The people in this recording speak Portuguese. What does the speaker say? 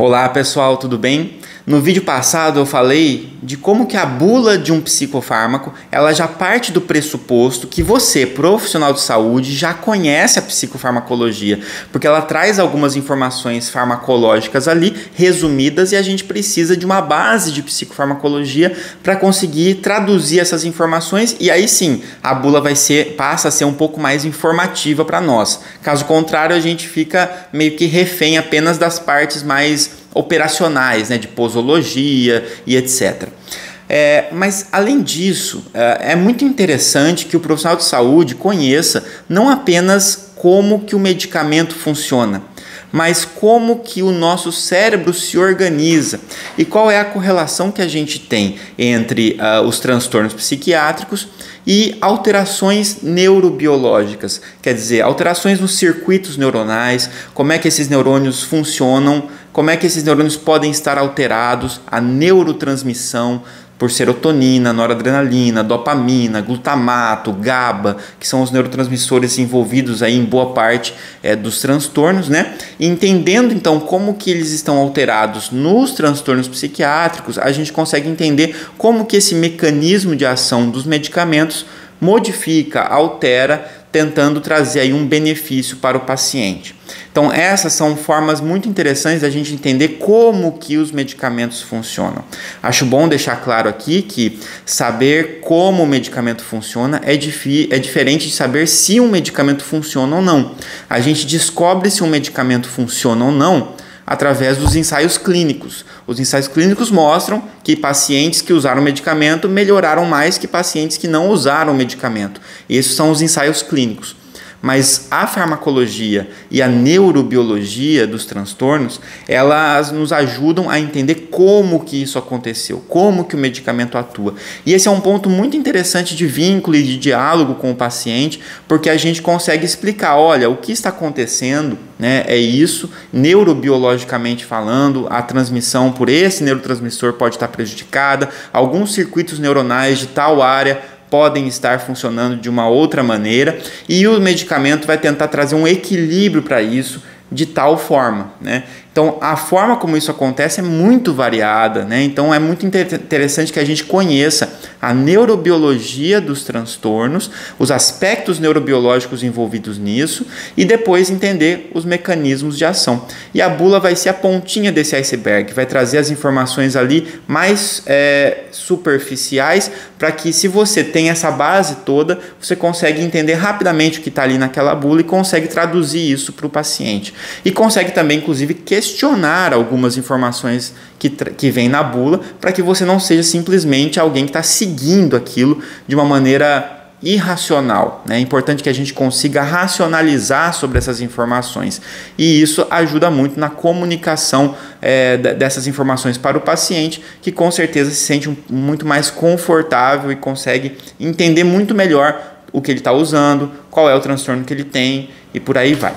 Olá pessoal, tudo bem? No vídeo passado eu falei de como que a bula de um psicofármaco ela já parte do pressuposto que você, profissional de saúde, já conhece a psicofarmacologia, porque ela traz algumas informações farmacológicas ali, resumidas, e a gente precisa de uma base de psicofarmacologia para conseguir traduzir essas informações, e aí sim, a bula passa a ser um pouco mais informativa para nós. Caso contrário, a gente fica meio que refém apenas das partes mais operacionais, né, de posologia e etc. Mas além disso, é muito interessante que o profissional de saúde conheça não apenas como que o medicamento funciona, mas como que o nosso cérebro se organiza e qual é a correlação que a gente tem entre os transtornos psiquiátricos e alterações neurobiológicas, quer dizer, alterações nos circuitos neuronais, como é que esses neurônios funcionam, como é que esses neurônios podem estar alterados, a neurotransmissão por serotonina, noradrenalina, dopamina, glutamato, GABA, que são os neurotransmissores envolvidos aí em boa parte dos transtornos, né? E entendendo então como que eles estão alterados nos transtornos psiquiátricos, a gente consegue entender como que esse mecanismo de ação dos medicamentos modifica, altera, tentando trazer aí um benefício para o paciente. Então essas são formas muito interessantes da gente entender como que os medicamentos funcionam. Acho bom deixar claro aqui que saber como o medicamento funciona é diferente de saber se um medicamento funciona ou não. A gente descobre se um medicamento funciona ou não através dos ensaios clínicos. Os ensaios clínicos mostram que pacientes que usaram o medicamento melhoraram mais que pacientes que não usaram o medicamento. Esses são os ensaios clínicos. Mas a farmacologia e a neurobiologia dos transtornos, elas nos ajudam a entender como que isso aconteceu, como que o medicamento atua. E esse é um ponto muito interessante de vínculo e de diálogo com o paciente, porque a gente consegue explicar, olha, o que está acontecendo, né, é isso, neurobiologicamente falando, a transmissão por esse neurotransmissor pode estar prejudicada, alguns circuitos neuronais de tal área podem estar funcionando de uma outra maneira e o medicamento vai tentar trazer um equilíbrio para isso de tal forma, né? Então, a forma como isso acontece é muito variada, né? Então, é muito interessante que a gente conheça a neurobiologia dos transtornos, os aspectos neurobiológicos envolvidos nisso e depois entender os mecanismos de ação. E a bula vai ser a pontinha desse iceberg, vai trazer as informações ali mais superficiais para que, se você tem essa base toda, você consegue entender rapidamente o que está ali naquela bula e consegue traduzir isso para o paciente. E consegue também, inclusive, questionar algumas informações que vem na bula para que você não seja simplesmente alguém que está seguindo aquilo de uma maneira irracional, né? É importante que a gente consiga racionalizar sobre essas informações e isso ajuda muito na comunicação dessas informações para o paciente, que com certeza se sente muito mais confortável e consegue entender muito melhor o que ele está usando, qual é o transtorno que ele tem e por aí vai.